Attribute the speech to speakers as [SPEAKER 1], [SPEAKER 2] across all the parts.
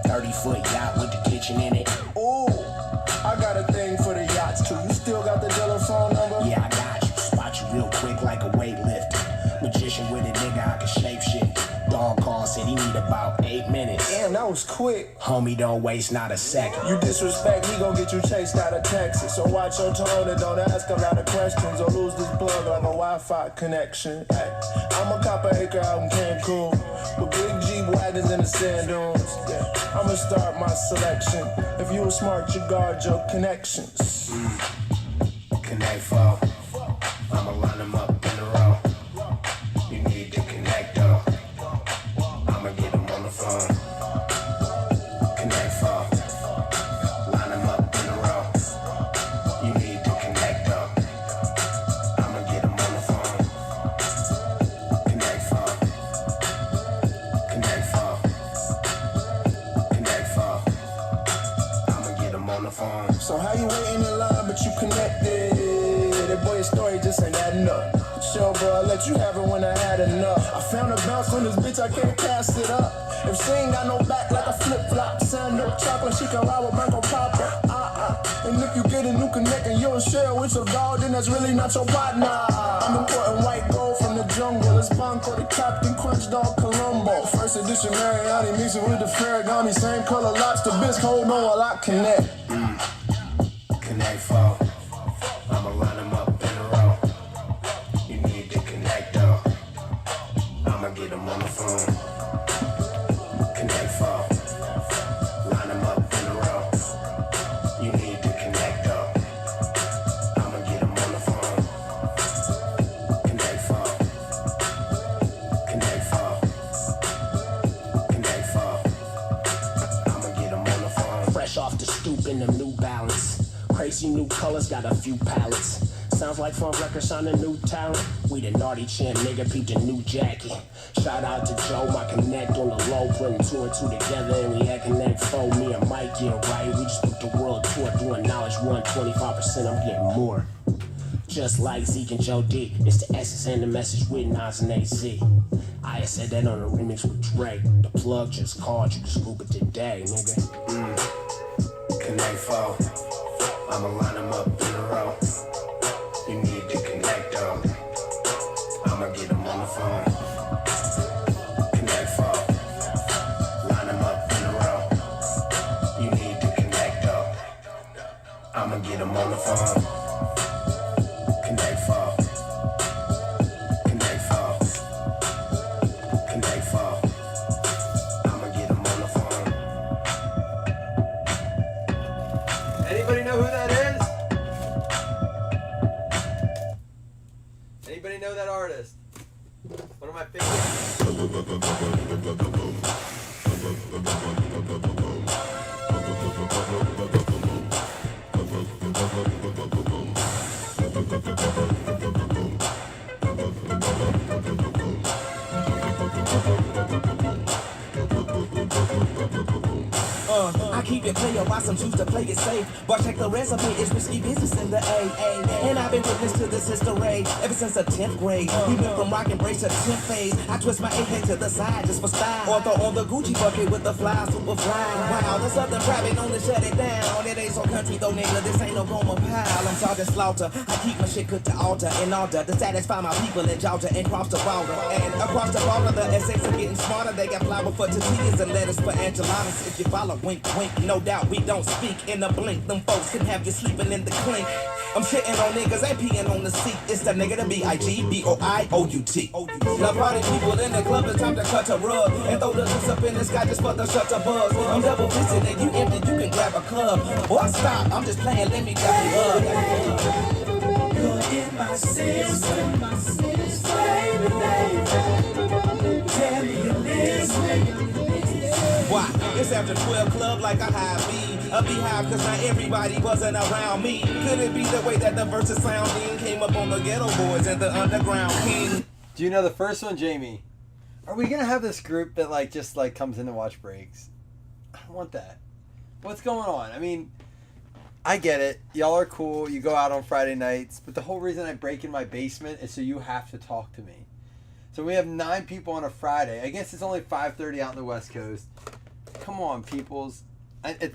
[SPEAKER 1] 30-foot yacht with the kitchen in it.
[SPEAKER 2] Ooh, I got a thing for the yachts too. You still got the dealer phone number?
[SPEAKER 1] Yeah, I got you. Spot you real quick like a weightlifter. Magician with a nigga, I can shape shit. Dog call, said he need about 8 minutes.
[SPEAKER 2] Damn, that was quick.
[SPEAKER 1] Homie, don't waste not a second.
[SPEAKER 2] You disrespect, he gon' get you chased out of Texas. So watch your tone and don't ask a lot of questions, or lose this plug like a Wi-Fi connection. Ay, I'm a copper acre out in Cancun with big Jeep wagons in the sand dunes. Yeah, I'ma start my selection. If you were smart, you guard your connections.
[SPEAKER 1] Connect four. I'ma line them up in a row. You need to connect though. I'ma get them on the phone. Connect four. Line them up in a row. You need to connect though. I'ma get them on the phone. Connect four. Connect four. Connect four. I'ma get them on the phone.
[SPEAKER 2] So how you waiting in line but you connected? That boy's story just ain't adding up. Sure, bro, I let you have it when I had enough. I found a bounce on this bitch, I can't cast it up. If she ain't got no back like a flip-flop, sand up chocolate, she can ride with Banco Papa. And if you get a new connect and you don't share with your dog, then that's really not your partner. I'm importing white gold from the jungle. It's Banco, the Captain Crunch Dog Colombo. First edition Mariani mixing with the Ferragamo. Same color lobster bisque, hold on while I connect.
[SPEAKER 1] Connect four. I'ma line them up in a row. You need to connect though. I'ma get them on the phone. Connect four. Line them up in a row. You need to connect though. I'ma get them on the phone. Connect four. Connect four. Connect four. I'ma get them on the phone. Fresh off the stoop in them New Balance. Crazy new colors, got a few palettes. Sounds like Funk Records on a new talent. We the naughty chin nigga, peeped a new jacket. Shout out to Joe, my connect on the low, putting 2 and 2 together and we at Connect 4. Me and Mike get right, we just booked the world tour, doing knowledge 125%, I'm getting more. Just like Zeke and Joe D, it's the essence and the message with Nas and AZ. I said that on a remix with Drake. The plug just called, you can scoop it today, nigga. Connect 4. I'ma line them up in a row. You need to connect though. I'ma get them on the phone. Connect 4. Line them up in a row. You need to connect though. I'ma get them on the phone. Connect 4. Connect 4. Connect 4. I'ma get them on the phone.
[SPEAKER 3] Anybody know who that is? Anybody know that artist? One of my favorites.
[SPEAKER 4] I keep it player, why some choose to play it safe. But check the resume, it's risky business in the AA. And I've been witness to this history ever since the 10th grade. We went from rock and brace to 10th phase. I twist my A-head to the side just for style. Or throw on the Gucci bucket with the fly, super fly. Wow, the Southern private known to shut it down. It ain't so country though, nigga, this ain't no Roma pile. I'm Sergeant Slaughter, I keep my shit cooked to altar in order to satisfy my people in Georgia and cross the border. And across the border, the essays are getting smarter. They got flour for tortillas and lettuce for enchiladas. If you follow, wink, wink, no doubt we don't speak in a blink. Them folks can have you sleeping in the clink. I'm shitting on niggas, ain't peeing on the seat. It's the nigga, the B-I-G-B-O-I-O-U-T. Now party people in the club, it's time to cut a rug and throw the juice up in the sky just for the shutter buzz. I'm double fisted and you empty, you can grab a club. Boy, stop, I'm just playing, let me grab you up. You're in my system, baby, baby. Tell me you're listening. Why? It's after 12 club like a high B. A beehive cause not everybody wasn't around me. Could it be the way that the verses sounding came up on the ghetto boys and the underground king?
[SPEAKER 3] Do you know the first one, Jamie? Are we gonna have this group that like just like comes in to watch breaks? I don't want that. What's going on? I mean, I get it. Y'all are cool. You go out on Friday nights, but the whole reason I break in my basement is so you have to talk to me. So we have 9 people on a Friday. I guess it's only 5:30 out in the West Coast. Come on, peoples.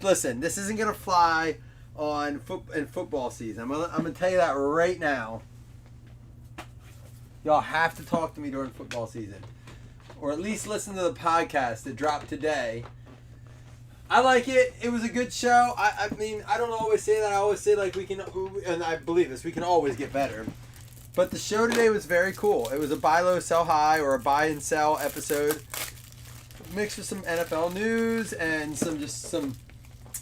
[SPEAKER 3] Listen, this isn't gonna fly on football season. I'm gonna tell you that right now. Y'all have to talk to me during football season, or at least listen to the podcast that dropped today. I like it. It was a good show. I mean, I don't always say that. I always say like we can, and I believe this. We can always get better. But the show today was very cool. It was a buy low, sell high, or a buy and sell episode, mixed with some NFL news and some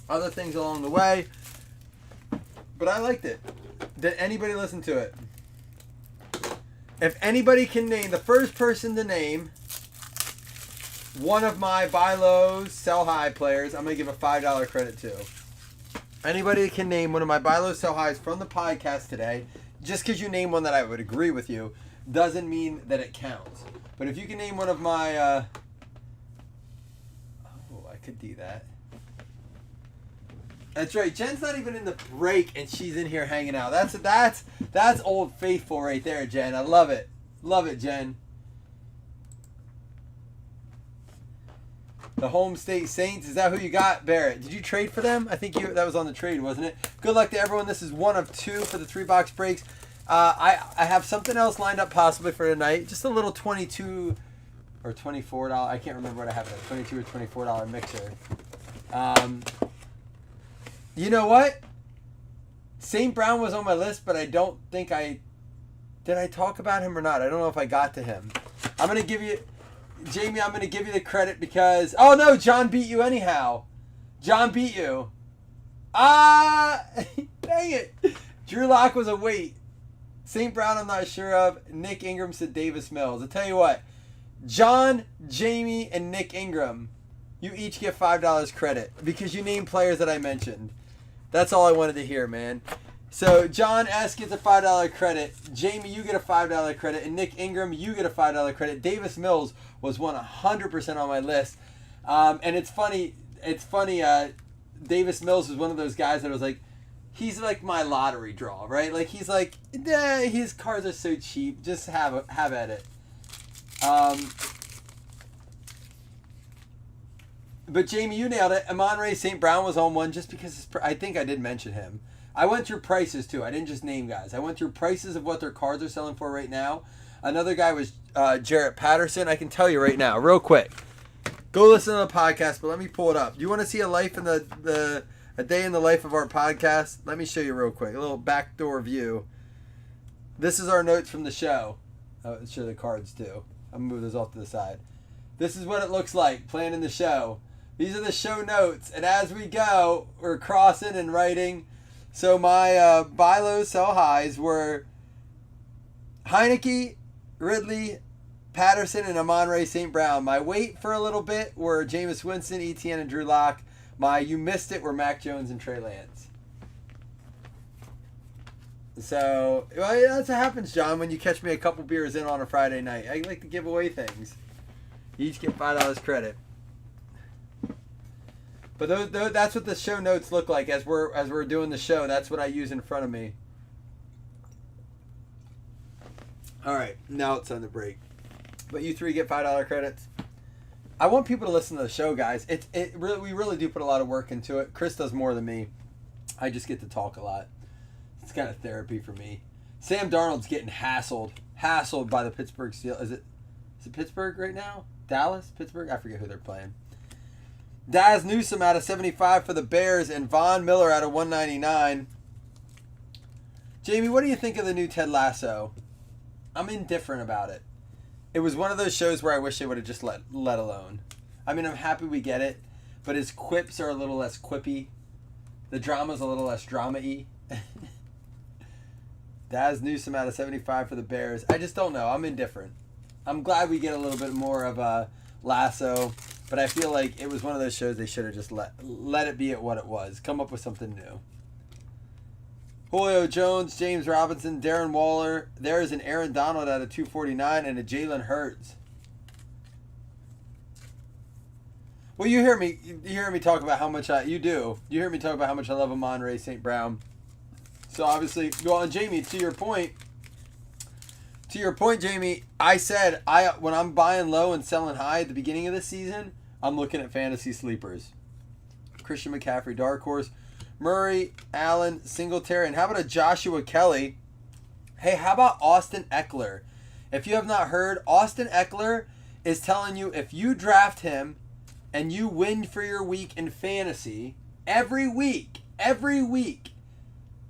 [SPEAKER 3] other things along the way. But I liked it. Did anybody listen to it? If anybody can name, the first person to name one of my buy low, sell high players, I'm going to give a $5 credit to. Anybody that can name one of my buy low, sell highs from the podcast today, just because you name one that I would agree with you, doesn't mean that it counts. But if you can name one of my... I could do that. That's right. Jen's not even in the break, and she's in here hanging out. That's Old Faithful right there, Jen. I love it. Love it, Jen. The Home State Saints. Is that who you got, Barrett? Did you trade for them? I think that was on the trade, wasn't it? Good luck to everyone. This is one of two for the 3-box breaks. I have something else lined up possibly for tonight. Just a little $22 or $24. I can't remember what I have. A $22 or $24 mixer. You know what? St. Brown was on my list, but I don't think did I talk about him or not? I don't know if I got to him. I'm going to give you... Jamie, I'm going to give you the credit because... Oh, no, John beat you anyhow. John beat you. Dang it. Drew Lock was a wait. St. Brown, I'm not sure of. Nick Ingram said Davis Mills. I'll tell you what. John, Jamie, and Nick Ingram, you each get $5 credit because you named players that I mentioned. That's all I wanted to hear, man. So, John S. gets a $5 credit. Jamie, you get a $5 credit. And Nick Ingram, you get a $5 credit. Davis Mills was 100% on my list. And it's funny. Davis Mills was one of those guys that was like, he's like my lottery draw, right? Like, he's like, his cards are so cheap. Just have at it. But Jamie, you nailed it. Amon-Ra St. Brown was on one just because I think I did mention him. I went through prices too. I didn't just name guys. I went through prices of what their cards are selling for right now. Another guy was Jarrett Patterson. I can tell you right now, real quick. Go listen to the podcast, but let me pull it up. Do you want to see a day in the life of our podcast? Let me show you real quick. A little backdoor view. This is our notes from the show. I'll show the cards too. I'm going to move those off to the side. This is what it looks like planning the show. These are the show notes. And as we go, we're crossing and writing. So my buy low, sell highs were Heineke, Ridley, Patterson, and Amon-Ra St. Brown. My wait for a little bit were Jameis Winston, Etienne, and Drew Lock. My you missed it were Mac Jones and Trey Lance. So, well, that's what happens, John, when you catch me a couple beers in on a Friday night. I like to give away things. You each get $5 credit. But that's what the show notes look like as we're doing the show. That's what I use in front of me. All right, now it's on the break. But you three get $5 credits. I want people to listen to the show, guys. We really do put a lot of work into it. Chris does more than me. I just get to talk a lot. It's kind of therapy for me. Sam Darnold's getting hassled by the Pittsburgh Steelers. Is it Pittsburgh right now? Dallas? Pittsburgh? I forget who they're playing. Daz Newsome out of 75 for the Bears and Von Miller out of 199. Jamie, what do you think of the new Ted Lasso? I'm indifferent about it. It was one of those shows where I wish they would have just let alone. I mean, I'm happy we get it, but his quips are a little less quippy. The drama's a little less drama-y. Daz Newsome out of 75 for the Bears. I just don't know. I'm indifferent. I'm glad we get a little bit more of a Lasso, but I feel like it was one of those shows they should have just let it be at what it was. Come up with something new. Julio Jones, James Robinson, Darren Waller. There is an Aaron Donald out of 249 and a Jalen Hurts. Well, you hear me talk about how much you hear me talk about how much I love Amon-Ra St. Brown. So obviously, well, and Jamie, to your point, Jamie, I said when I'm buying low and selling high at the beginning of the season, I'm looking at fantasy sleepers. Christian McCaffrey, dark horse. Murray, Allen, Singletary, and how about a Joshua Kelly? Hey, how about Austin Eckler? If you have not heard, Austin Eckler is telling you if you draft him and you win for your week in fantasy, every week,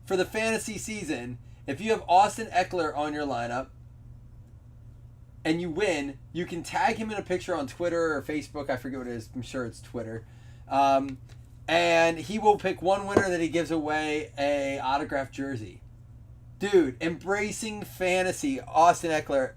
[SPEAKER 3] for the fantasy season, if you have Austin Eckler on your lineup and you win, you can tag him in a picture on Twitter or Facebook. I forget what it is. I'm sure it's Twitter. And he will pick one winner that he gives away a autographed jersey. Dude, embracing fantasy. Austin Eckler,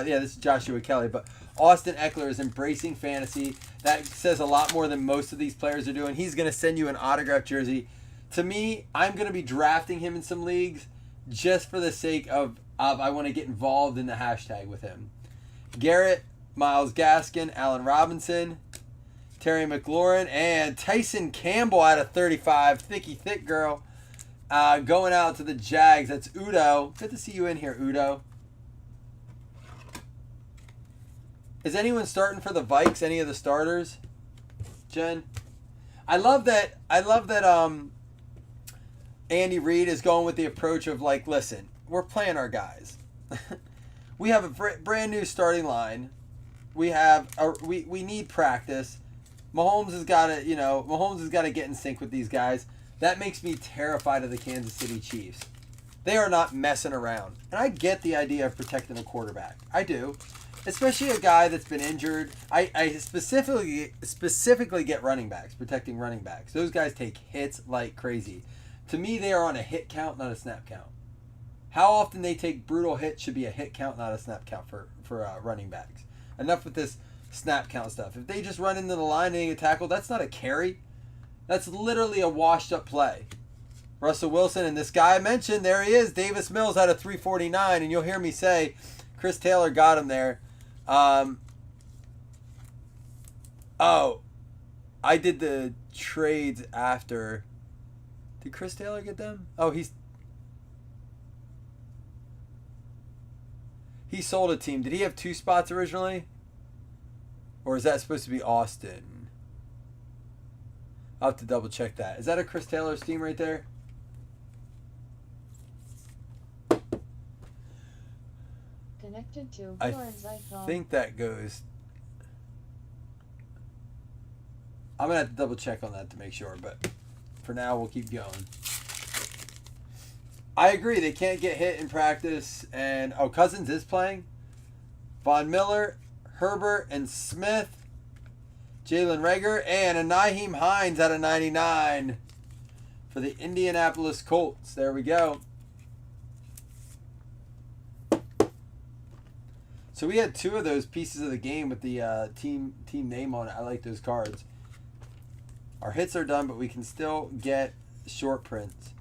[SPEAKER 3] this is Joshua Kelly, but Austin Eckler is embracing fantasy. That says a lot more than most of these players are doing. He's going to send you an autographed jersey. To me, I'm going to be drafting him in some leagues just for the sake of I want to get involved in the hashtag with him. Garrett, Myles Gaskin, Allen Robinson, Terry McLaurin, and Tyson Campbell out of 35. Thick girl. Going out to the Jags. That's Udo. Good to see you in here, Udo. Is anyone starting for the Vikes? Any of the starters? Jen? I love that Andy Reid is going with the approach of like, listen, we're playing our guys. We have a brand new starting line. We need practice. Mahomes has got to get in sync with these guys. That makes me terrified of the Kansas City Chiefs. They are not messing around. And I get the idea of protecting a quarterback. I do. Especially a guy that's been injured. I specifically get running backs, protecting running backs. Those guys take hits like crazy. To me, they are on a hit count, not a snap count. How often they take brutal hits should be a hit count, not a snap count for running backs. Enough with this snap count stuff. If they just run into the line and they get tackled, that's not a carry. That's literally a washed up play. Russell Wilson and this guy I mentioned, there he is. Davis Mills out of 349, and you'll hear me say Chris Taylor got him there. I did the trades after. Did Chris Taylor get them? Oh, he sold a team. Did he have 2 spots originally? Or is that supposed to be Austin? I'll have to double check that. Is that a Chris Taylor's team right there?
[SPEAKER 5] Connected to
[SPEAKER 3] I
[SPEAKER 5] Florence iPhone.
[SPEAKER 3] think that goes. I'm going to have to double check on that to make sure, but for now we'll keep going. I agree. They can't get hit in practice. And, Cousins is playing. Von Miller, Herbert, and Smith. Jalen Reagor, and a Nyheim Hines out of 99 for the Indianapolis Colts. There we go. So we had 2 of those pieces of the game with the team name on it. I like those cards. Our hits are done, but we can still get short prints.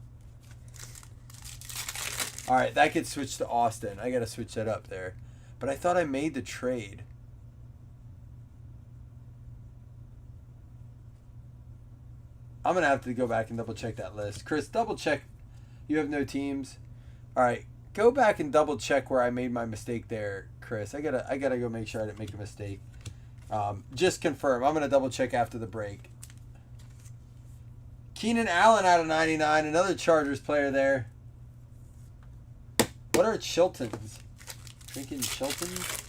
[SPEAKER 3] All right, that gets switched to Austin. I got to switch that up there. But I thought I made the trade. I'm going to have to go back and double check that list. Chris, double check. You have no teams. All right. Go back and double check where I made my mistake there, Chris. I gotta go make sure I didn't make a mistake. Just confirm. I'm going to double check after the break. Keenan Allen out of 99. Another Chargers player there. What are Chiltons? Drinking Chiltons?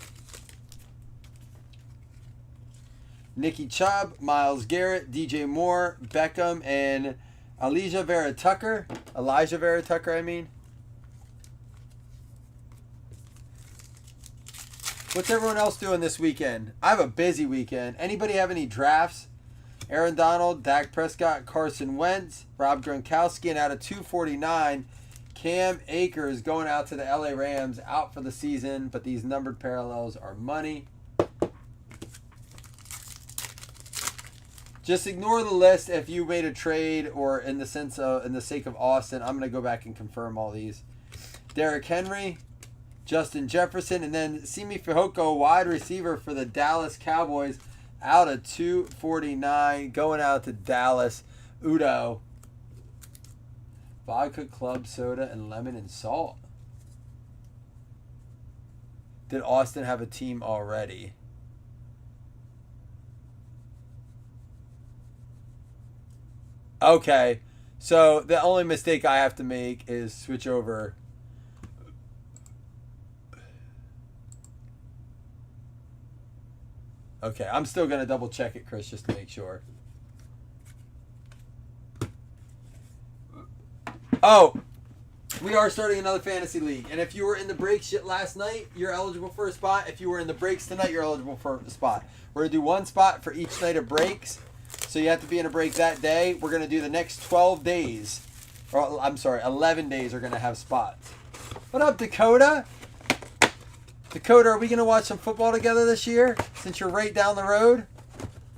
[SPEAKER 3] Nicky Chubb, Myles Garrett, DJ Moore, Beckham, and Elijah Vera Tucker, I mean. What's everyone else doing this weekend? I have a busy weekend. Anybody have any drafts? Aaron Donald, Dak Prescott, Carson Wentz, Rob Gronkowski, and out of 249, Cam Akers going out to the LA Rams, out for the season, but these numbered parallels are money. Just ignore the list if you made a trade or in the sake of Austin. I'm going to go back and confirm all these. Derrick Henry, Justin Jefferson, and then Simi Fehoko, wide receiver for the Dallas Cowboys, out of 249, going out to Dallas. Udo. Vodka, club soda, and lemon and salt. Did Austin have a team already? Okay. So the only mistake I have to make is switch over. Okay, I'm still going to double check it, Chris, just to make sure. Oh, we are starting another fantasy league. And if you were in the break shit last night, you're eligible for a spot. If you were in the breaks tonight, you're eligible for a spot. We're going to do one spot for each night of breaks. So you have to be in a break that day. We're going to do the next 12 days. Or, I'm sorry, 11 days are going to have spots. What up, Dakota? Dakota, are we going to watch some football together this year? Since you're right down the road?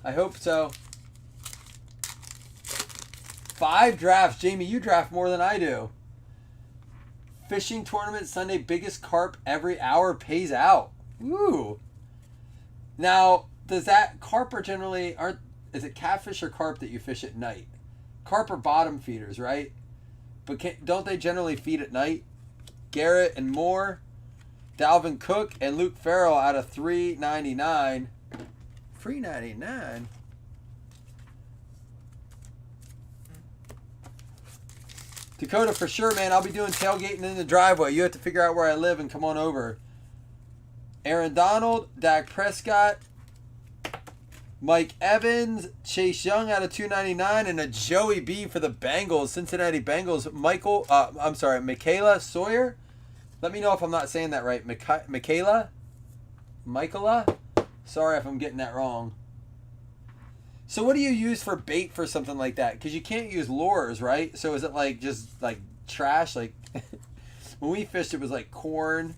[SPEAKER 3] I hope so. 5 drafts. Jamie, you draft more than I do. Fishing tournament Sunday, biggest carp every hour pays out. Woo. Now, does that carp are generally is it catfish or carp that you fish at night? Carp are bottom feeders, right? But don't they generally feed at night? Garrett and Moore, Dalvin Cook, and Luke Farrell out of $3.99. $3.99. Dakota, for sure, man. I'll be doing tailgating in the driveway. You have to figure out where I live and come on over. Aaron Donald, Dak Prescott, Mike Evans, Chase Young out of $2.99, and a Joey B for the Bengals, Cincinnati Bengals. Michaela Sawyer. Let me know if I'm not saying that right. Michaela? Sorry if I'm getting that wrong. So what do you use for bait for something like that? Because you can't use lures, right? So is it like just like trash? Like when we fished, it was like corn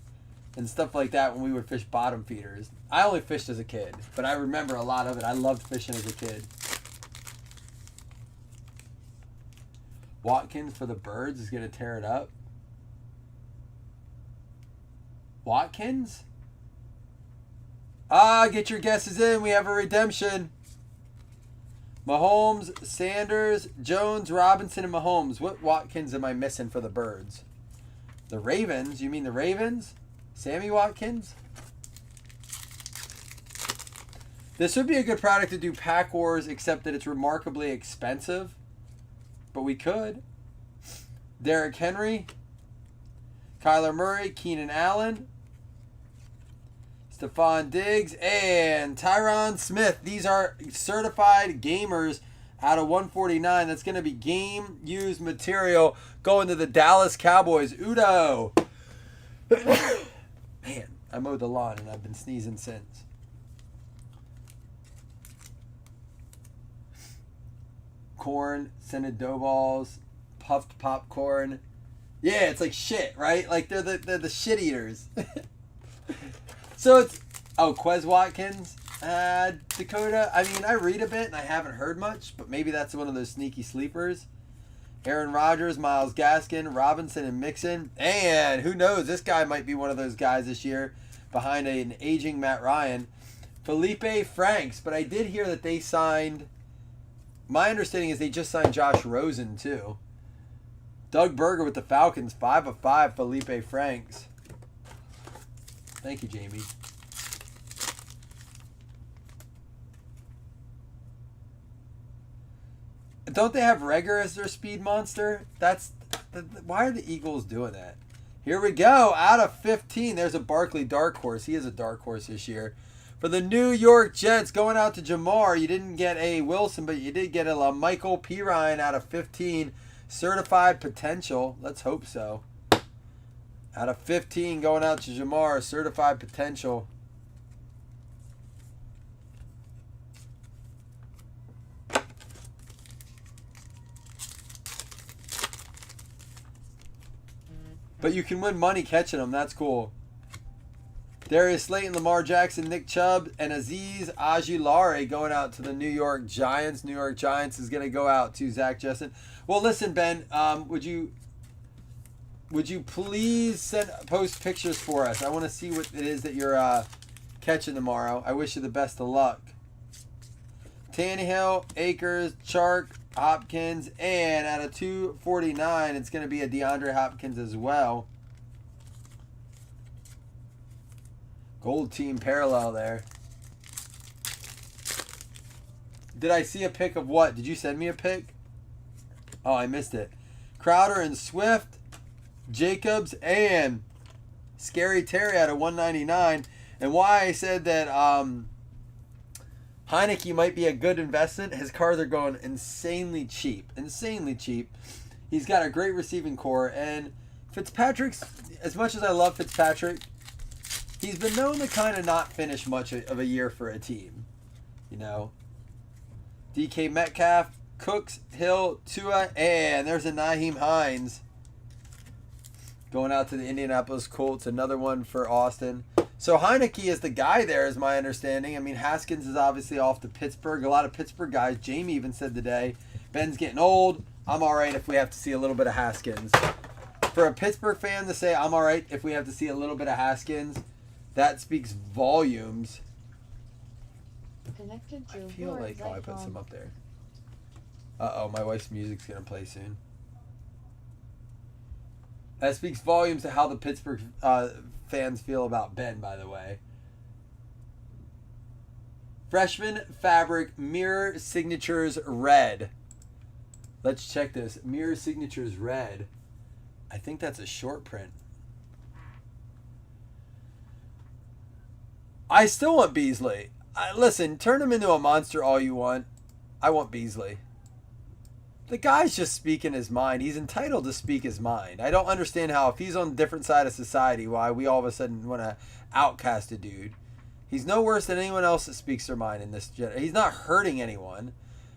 [SPEAKER 3] and stuff like that when we would fish bottom feeders. I only fished as a kid, but I remember a lot of it. I loved fishing as a kid. Watkins for the Birds is going to tear it up. Watkins? Get your guesses in. We have a redemption. Mahomes, Sanders, Jones, Robinson, and Mahomes. What Watkins am I missing for the Birds? The Ravens? You mean the Ravens? Sammy Watkins? This would be a good product to do Pack Wars, except that it's remarkably expensive. But we could. Derrick Henry, Kyler Murray, Keenan Allen, Stephon Diggs, and Tyron Smith. These are certified gamers out of 149. That's going to be game-used material going to the Dallas Cowboys. Udo. Man, I mowed the lawn and I've been sneezing since. Corn, scented dough balls, puffed popcorn. Yeah, it's like shit, right? Like they're the shit eaters. So it's Quez Watkins, Dakota. I mean, I read a bit and I haven't heard much, but maybe that's one of those sneaky sleepers. Aaron Rodgers, Myles Gaskin, Robinson, and Mixon. And who knows, this guy might be one of those guys this year behind an aging Matt Ryan. Felipe Franks, but I did hear that they signed, my understanding is they just signed Josh Rosen too. Doug Berger with the Falcons, 5 of 5, Felipe Franks. Thank you, Jamie. Don't they have Reagor as their speed monster? Why are the Eagles doing that? Here we go. Out of 15, there's a Barkley dark horse. He is a dark horse this year. For the New York Jets, going out to Jamar. You didn't get a Wilson, but you did get a Michael P. Ryan out of 15. Certified potential. Let's hope so. Out of 15, going out to Jamar. Certified potential. But you can win money catching them. That's cool. Darius Slayton, Lamar Jackson, Nick Chubb, and Azeez Ojulari going out to the New York Giants. New York Giants is going to go out to Zach Jessen. Well, listen, Ben, would you please post pictures for us? I want to see what it is that you're catching tomorrow. I wish you the best of luck. Tannehill, Akers, Chark, Hopkins, and out of 249, it's going to be a DeAndre Hopkins as well. Gold team parallel there. Did I see a pic of what? Did you send me a pic? Oh, I missed it. Crowder and Swift, Jacobs, and Scary Terry out of 199. And why I said that Heineke might be a good investment, his cars are going insanely cheap. Insanely cheap. He's got a great receiving core. And Fitzpatrick's, as much as I love Fitzpatrick, he's been known to kind of not finish much of a year for a team. You know? DK Metcalf, Cooks, Hill, Tua, and there's a Nyheim Hines going out to the Indianapolis Colts. Another one for Austin. So Heineke is the guy there, is my understanding. I mean, Haskins is obviously off to Pittsburgh. A lot of Pittsburgh guys. Jamie even said today, Ben's getting old. I'm all right if we have to see a little bit of Haskins. For a Pittsburgh fan to say, I'm all right if we have to see a little bit of Haskins, that speaks volumes.
[SPEAKER 5] Connected to
[SPEAKER 3] I feel like, oh, I put some up there. Uh-oh, my wife's music's going to play soon. That speaks volumes to how the Pittsburgh fans feel about Ben, by the way. Freshman Fabric Mirror Signatures Red. Let's check this. Mirror Signatures Red. I think that's a short print. I still want Beasley. Listen, turn him into a monster all you want. I want Beasley. The guy's just speaking his mind. He's entitled to speak his mind. I don't understand how, if he's on a different side of society, why we all of a sudden want to outcast a dude. He's no worse than anyone else that speaks their mind in this. He's not hurting anyone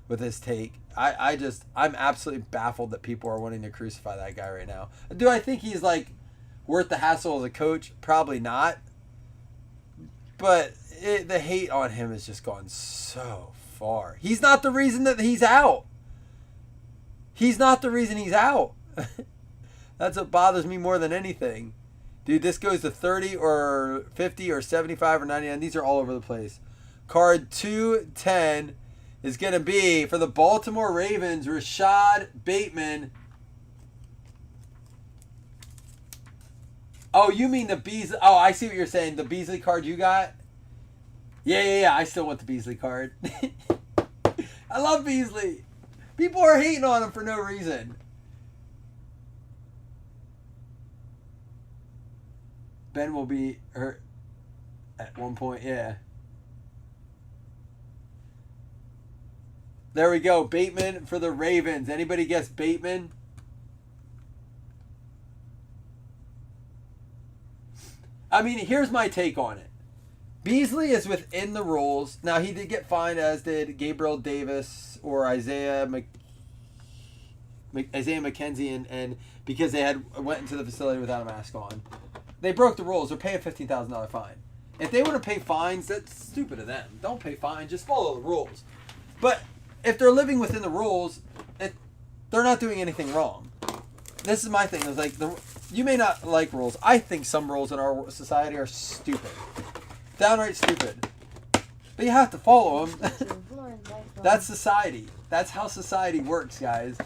[SPEAKER 3] with his take. I'm absolutely baffled that people are wanting to crucify that guy right now. Do I think he's like worth the hassle as a coach? Probably not. But the hate on him has just gone so far. He's not the reason that he's out. He's not the reason he's out. That's what bothers me more than anything. Dude, this goes to 30 or 50 or 75 or 99. These are all over the place. Card 210 is going to be for the Baltimore Ravens, Rashad Bateman. Oh, you mean the Beasley? Oh, I see what you're saying. The Beasley card you got? Yeah. I still want the Beasley card. I love Beasley. People are hating on him for no reason. Ben will be hurt at one point, yeah. There we go. Bateman for the Ravens. Anybody guess Bateman? I mean, here's my take on it. Beasley is within the rules. Now, he did get fined, as did Gabriel Davis or Isaiah McKenzie, and because they went into the facility without a mask on. They broke the rules. They're paying a $15,000 fine. If they want to pay fines, that's stupid of them. Don't pay fines. Just follow the rules. But if they're living within the rules, they're not doing anything wrong. This is my thing. It's like, you may not like rules. I think some rules in our society are stupid. Downright stupid. But you have to follow them. That's society. That's how society works, guys.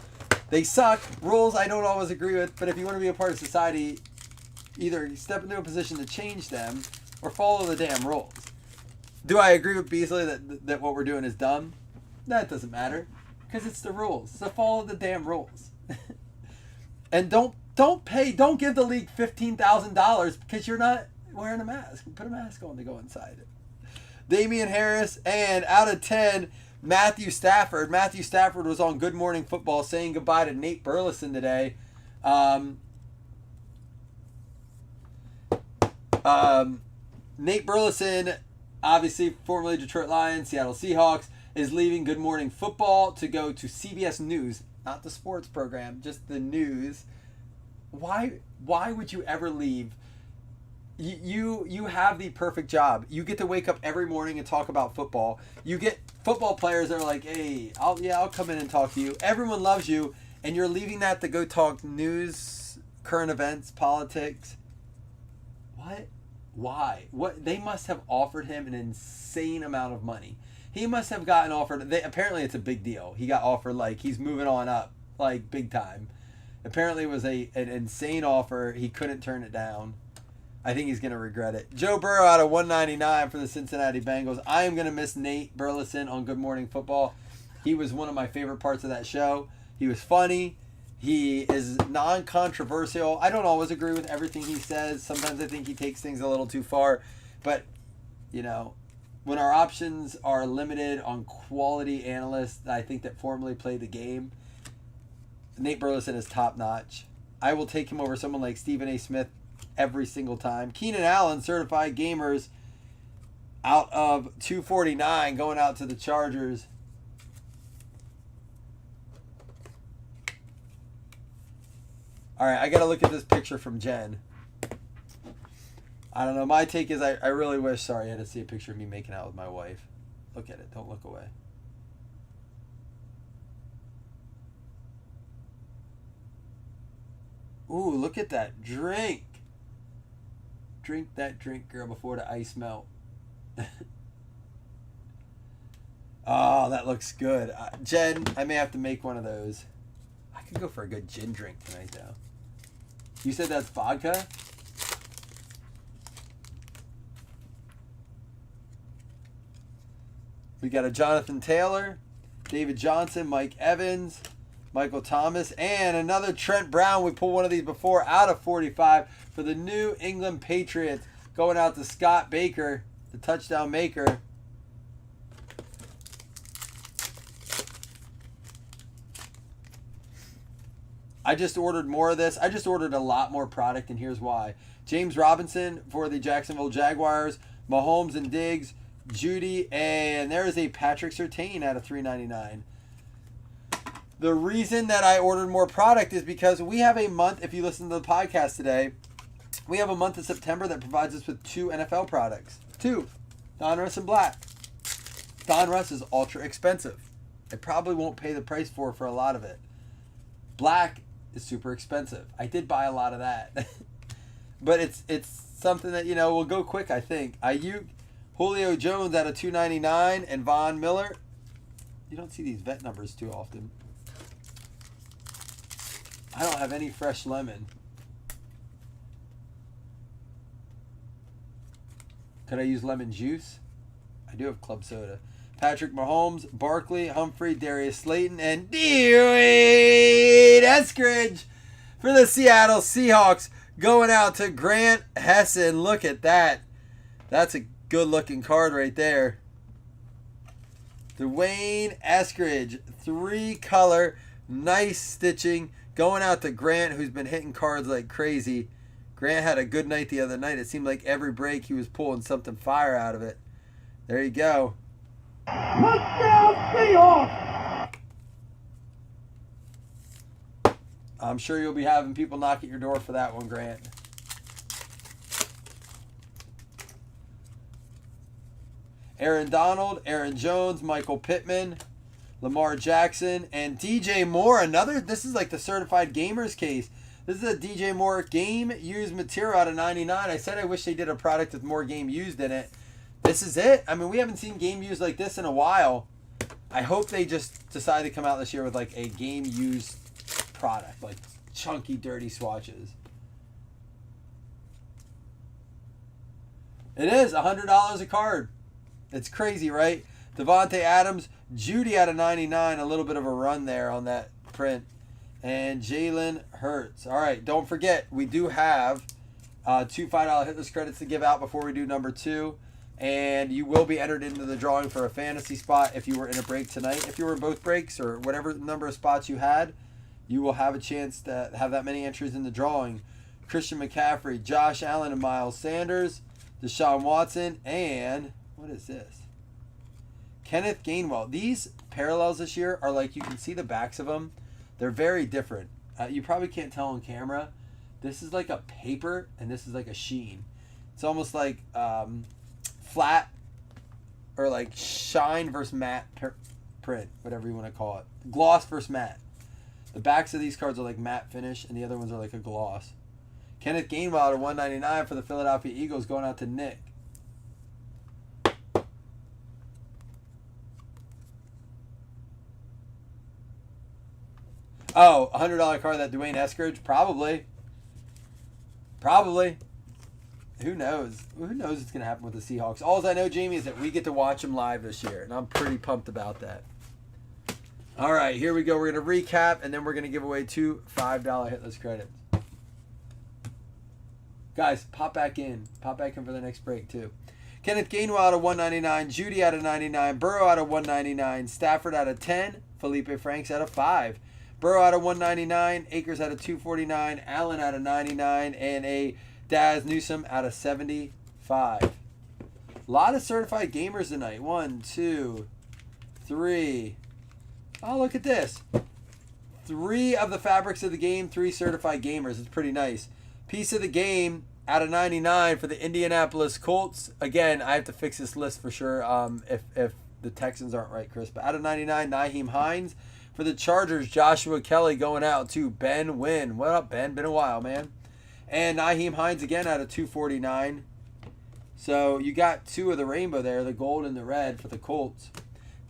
[SPEAKER 3] They suck. Rules I don't always agree with, but if you want to be a part of society, either step into a position to change them or follow the damn rules. Do I agree with Beasley that what we're doing is dumb? That doesn't matter, because it's the rules. So follow the damn rules. And don't give the league $15,000 because you're not wearing a mask. Put a mask on to go inside it. Damian Harris, and out of 10, Matthew Stafford. Matthew Stafford was on Good Morning Football saying goodbye to Nate Burleson today. Nate Burleson, obviously formerly Detroit Lions, Seattle Seahawks, is leaving Good Morning Football to go to CBS News, not the sports program, just the news. Why would you ever leave? You have the perfect job. You get to wake up every morning and talk about football. You get football players that are like, hey, I'll come in and talk to you. Everyone loves you, and you're leaving that to go talk news, current events, politics. What? Why? What? They must have offered him an insane amount of money. He must have gotten offered. Apparently, it's a big deal. He got offered, like, he's moving on up, like, big time. Apparently, it was an insane offer. He couldn't turn it down. I think he's going to regret it. Joe Burrow out of 199 for the Cincinnati Bengals. I am going to miss Nate Burleson on Good Morning Football. He was one of my favorite parts of that show. He was funny. He is non-controversial. I don't always agree with everything he says. Sometimes I think he takes things a little too far. But, you know, when our options are limited on quality analysts, I think that formally play the game, Nate Burleson is top-notch. I will take him over someone like Stephen A. Smith every single time. Keenan Allen, certified gamers, out of 249, going out to the Chargers. All right, I got to look at this picture from Jen. I don't know. My take is I really wish, sorry, I had to see a picture of me making out with my wife. Look at it. Don't look away. Ooh, look at that drink. Drink that drink, girl, before the ice melt. Oh, that looks good. Jen, I may have to make one of those. I could go for a good gin drink tonight, though. You said that's vodka? We got a Jonathan Taylor, David Johnson, Mike Evans, Michael Thomas, and another Trent Brown. We pulled one of these before out of 45 for the New England Patriots. Going out to Scott Baker, the touchdown maker. I just ordered more of this. I just ordered a lot more product, and here's why. James Robinson for the Jacksonville Jaguars, Mahomes and Diggs, Judy, and there is a Patrick Surtain out of $3.99. The reason that I ordered more product is because we have a month, if you listen to the podcast today, we have a month of September that provides us with 2 NFL products. 2. Donruss and Black. Donruss is ultra expensive. I probably won't pay the price for a lot of it. Black is super expensive. I did buy a lot of that. But it's something that, you know, will go quick, I think. Ayuk, Julio Jones out of $2.99, and Von Miller. You don't see these vet numbers too often. I don't have any fresh lemon. Could I use lemon juice? I do have club soda. Patrick Mahomes, Barkley, Humphrey, Darius Slayton, and Dwayne Eskridge for the Seattle Seahawks. Going out to Grant Hessen. Look at that. That's a good-looking card right there. Dwayne Eskridge, 3-color, nice stitching. Going out to Grant, who's been hitting cards like crazy. Grant had a good night the other night. It seemed like every break he was pulling something fire out of it. There you go.
[SPEAKER 2] Touchdown Seahawks!
[SPEAKER 3] I'm sure you'll be having people knock at your door for that one, Grant. Aaron Donald, Aaron Jones, Michael Pittman, Lamar Jackson, and DJ Moore. This is like the certified gamers case. This is a DJ Moore game used material out of 99. I said I wish they did a product with more game used in it. This is it. I mean, we haven't seen game used like this in a while. I hope they just decide to come out this year with like a game used product, like chunky, dirty swatches. It is $100 a card. It's crazy, right? Devontae Adams, Judy out of 99, a little bit of a run there on that print. And Jalen Hurts. All right, don't forget, we do have 2 $5 hitless credits to give out before we do number 2. And you will be entered into the drawing for a fantasy spot if you were in a break tonight. If you were in both breaks or whatever number of spots you had, you will have a chance to have that many entries in the drawing. Christian McCaffrey, Josh Allen, and Miles Sanders, Deshaun Watson, and what is this? Kenneth Gainwell. These parallels this year are like, you can see the backs of them. They're very different. You probably can't tell on camera. This is like a paper, and this is like a sheen. It's almost like flat or like shine versus matte print, whatever you want to call it. Gloss versus matte. The backs of these cards are like matte finish, and the other ones are like a gloss. Kenneth Gainwell at $199 for the Philadelphia Eagles, going out to Nick. Oh, $100 card, that Dwayne Eskridge? Probably. Who knows? Who knows what's going to happen with the Seahawks? All I know, Jamie, is that we get to watch them live this year, and I'm pretty pumped about that. All right, here we go. We're going to recap, and then we're going to give away 2 $5 hitless credits. Guys, pop back in. Pop back in for the next break, too. Kenneth Gainwell out of 199. Judy out of 99. Burrow out of 199. Stafford out of 10. Felipe Franks out of 5. Burrow out of 199. Akers out of 249. Allen out of 99. And a Daz Newsome out of 75. A lot of certified gamers tonight. 1, 2, 3. Oh, look at this. 3 of the fabrics of the game, 3 certified gamers. It's pretty nice. Piece of the game out of 99 for the Indianapolis Colts. Again, I have to fix this list for sure if the Texans aren't right, Chris. But out of 99, Nyheim Hines. For the Chargers, Joshua Kelly going out to Ben Wynn. What up, Ben? Been a while, man. And Nyheim Hines again out of 249. So you got 2 of the rainbow there, the gold and the red for the Colts.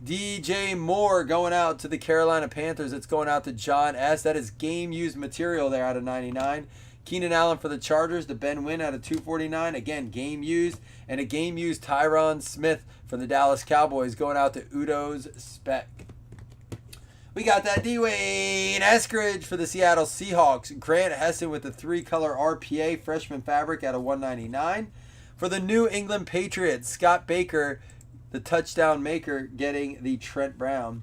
[SPEAKER 3] DJ Moore going out to the Carolina Panthers. It's going out to John S. That is game-used material there out of 99. Keenan Allen for the Chargers, the Ben Wynn out of 249. Again, game-used. And a game-used Tyron Smith from the Dallas Cowboys going out to Udo's Spec. We got that Dwayne Eskridge for the Seattle Seahawks. Grant Hessen with the 3-color RPA freshman fabric out of 199. For the New England Patriots, Scott Baker, the touchdown maker, getting the Trent Brown.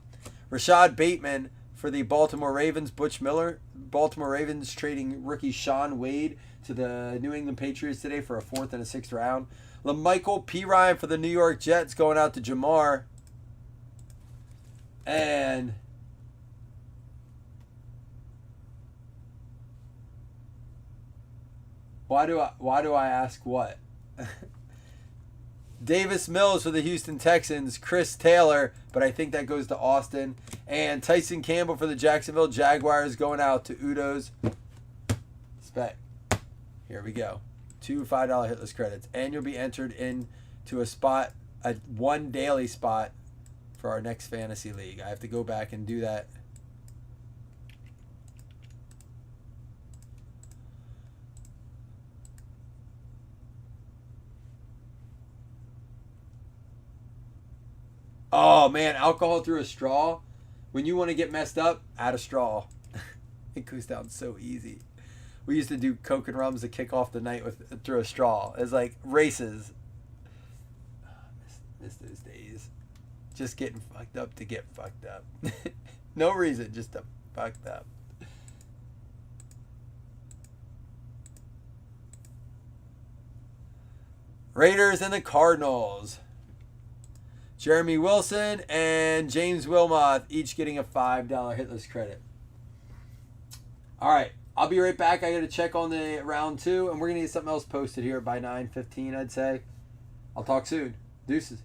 [SPEAKER 3] Rashad Bateman for the Baltimore Ravens. Butch Miller. Baltimore Ravens trading rookie Sean Wade to the New England Patriots today for a 4th and a 6th round. LaMichael Pirine for the New York Jets going out to Jamar. And why do I ask what? Davis Mills for the Houston Texans. Chris Taylor, but I think that goes to Austin. And Tyson Campbell for the Jacksonville Jaguars going out to Udo's Spec. Here we go. 2 $5 hitless credits. And you'll be entered into a 1 daily spot for our next fantasy league. I have to go back and do that. Oh, man, alcohol through a straw. When you want to get messed up, add a straw. It goes down so easy. We used to do Coke and Rums to kick off the night through a straw. It's like races. Miss those days. Just getting fucked up to get fucked up. No reason, just to fucked up. Raiders and the Cardinals. Jeremy Wilson and James Wilmoth each getting a $5 hitless credit. All right, I'll be right back. I got to check on the round 2, and we're going to get something else posted here by 9:15, I'd say. I'll talk soon. Deuces.